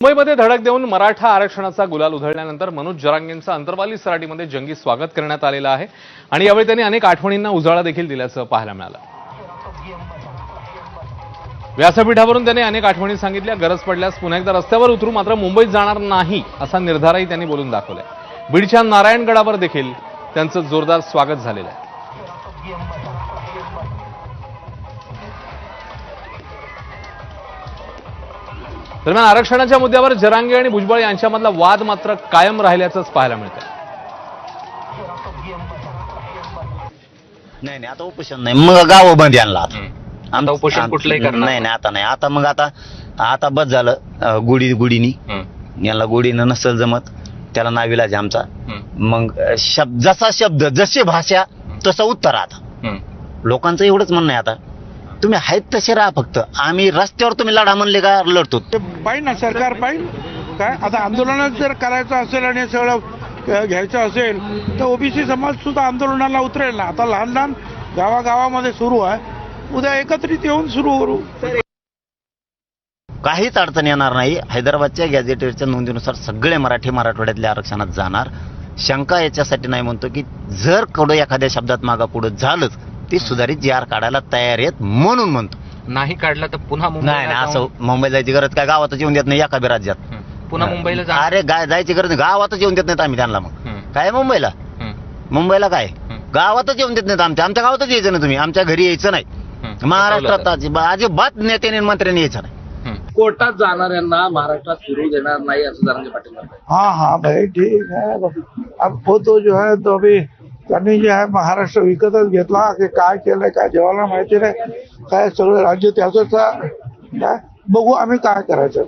मुंबईमध्ये धडक देऊन मराठा आरक्षणाचा गुलाल उधळल्यानंतर मनोज जरांगेंचं अंतरवाली सराटीमध्ये जंगी स्वागत करण्यात आलेलं आहे आणि यावेळी त्यांनी अनेक आठवणींना उजाळा देखील दिल्याचं पाहायला मिळालं। व्यासपीठावरून त्यांनी अनेक आठवणी सांगितल्या। गरज पडल्यास पुन्हा एकदा रस्त्यावर उतरू, मात्र मुंबईत जाणार नाही असा निर्धारही त्यांनी बोलून दाखवलाय। बीडच्या नारायणगडावर देखील त्यांचं जोरदार स्वागत झालेलं आहे। दरम्यान आरक्षणाच्या मुद्द्यावर जरांगे आणि भुजबळ यांच्यामधला वाद मात्र कायम राहिल्याचंच पाहायला मिळतंय। नाही आता उपोषण नाही, मग गाव बंद आणला आता उपोषण कुठलंही करणार नाही आता नाही, आता मग आता बस झालं। गुढीनी याला गुढीनं नसल जमत, त्याला नाविलाज आमचा। मग जसा शब्द जशी भाषा तसं उत्तर। आता लोकांचं एवढंच म्हणणं आहे, आता तुम्ही आहेत तसे राहा, फक्त आम्ही रस्त्यावर तुम्ही लढा म्हणले का लढतो। पाहिजे ना, सरकार पाहिजे काय। आता आंदोलनात जर करायचं असेल आणि सगळं घ्यायचं असेल तर ओबीसी समाज सुद्धा आंदोलनाला उतरेल ना। आता लहान लहान गावागावामध्ये सुरू आहे, उद्या एकत्रित येऊन सुरू करू। काहीच अडचण येणार नाही। हैदराबादच्या गॅझेटरच्या नोंदीनुसार सगळे मराठी मराठवाड्यातल्या आरक्षणात जाणार। शंका याच्यासाठी नाही म्हणतो की जर कडं एखाद्या शब्दात मागा पुढे झालंच ती सुधारित जी.आर. काढायला तयार आहेत म्हणून म्हणतो। नाही काढला तर पुन्हा नाही असं मुंबई जायची गरज काय, गावातच येऊन देत नाही एका बी राज्यात। पुन्हा मुंबईला जा। अरे जायची गरज नाही, गावातच येऊन देत नाहीत आम्ही त्यांना। मग काय मुंबईला काय गावातच येऊन देत नाहीत। आमच्या गावातच यायचं ना, तुम्ही आमच्या घरी यायचं नाही। महाराष्ट्रात अजिबात नेत्याने मंत्र्यांनी यायचं नाही। कोर्टात जाणाऱ्यांना महाराष्ट्रात फिरू देणार नाही असं जरांगे पाटील म्हणतात। हाँ भाई ठीक है। अब वो तो जो है तो अभी त्यांनी जे आहे महाराष्ट्र विकतच घेतला की काय केलंय काय जेव्हा माहिती नाही, काय सगळं राज्य त्याच बघू आम्ही काय करायचं।